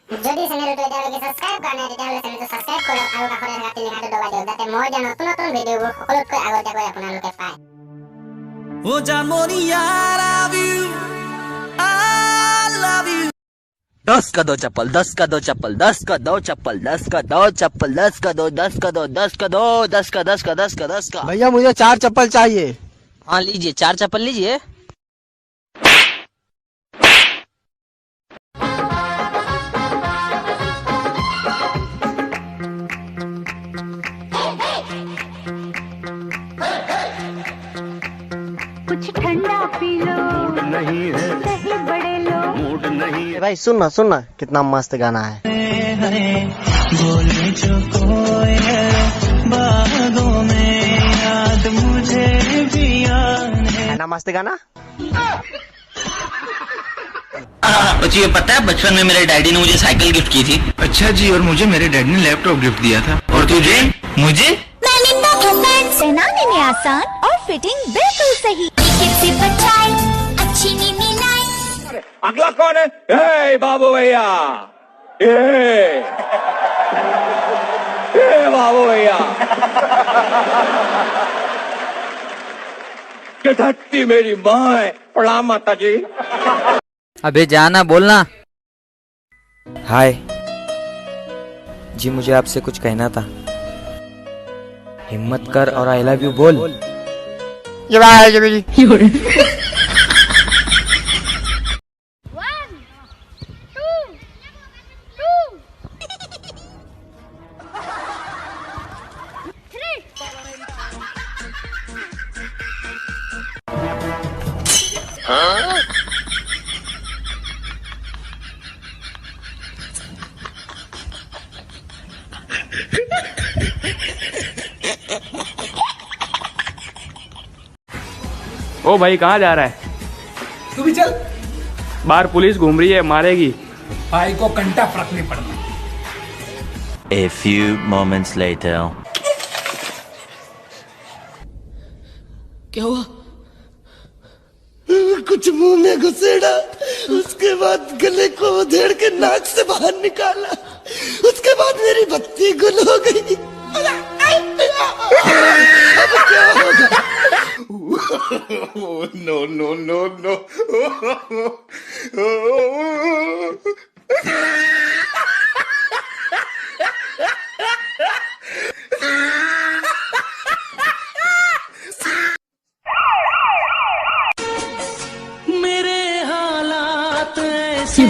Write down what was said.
যদি চ্যানেলটো এতিয়ালৈকে সাবস্ক্ৰাইব কৰা নাই তেতিয়াহ'লে চ্যানেলটো সাবস্ক্ৰাইব কৰক আৰু কাষতে থকা তিনি হাতটো দবাই দিয়ক যাতে মই দিয়া নতুন নতুন ভিডিঅ'বোৰ সকলোতকৈ আগতীয়াকৈ আপোনালোকে পায়। ও জান মনিয়া love you I love you 10 का 2 चप्पल 10 का 2 चप्पल 10 का 2 चप्पल 10 का 2 चप्पल 10 का 2 10 का 2 10 का 2 10 का 10 का 10 का 10 का भैया मुझे 4 चप्पल चाहिए। हाँ लीजिए 4 चप्पल लीजिए। कुछ ठंडा पी लो, नहीं है दही बड़े लो, मूड नहीं है। भाई सुन ना कितना मस्त गाना है। बोले जो कोयल बागों में याद मुझे भी है ना मस्त गाना। मुझे ये पता है बचपन में मेरे डैडी ने मुझे साइकिल गिफ्ट की थी। अच्छा जी, और मुझे मेरे डैडी ने लैपटॉप गिफ्ट दिया था। और तुझे? मुझे पहनाने में आसान और फिटिंग बिल्कुल सही। अच्छी नींद लाई। अगला कौन है? ए बाबू भैया, ए बाबू भैया, कि धरती मेरी माँ है। प्रणाम माता जी। अबे जाना बोलना। हाय जी, मुझे आपसे कुछ कहना था। हिम्मत कर और आई लव यू बोल। ओ भाई कहाँ जा रहा है? तू भी चल। बाहर पुलिस घूम रही है, मारेगी। भाई को घंटा फर्क नहीं पड़ता। A few moments later. क्या हुआ? कुछ मुंह में घुसेड़ा, उसके बाद गले को उधेड़ के नाक से बाहर निकाला, उसके बाद मेरी बत्ती गुल हो गई। अब क्या होगा? No no no no. मेरे हालात ऐसे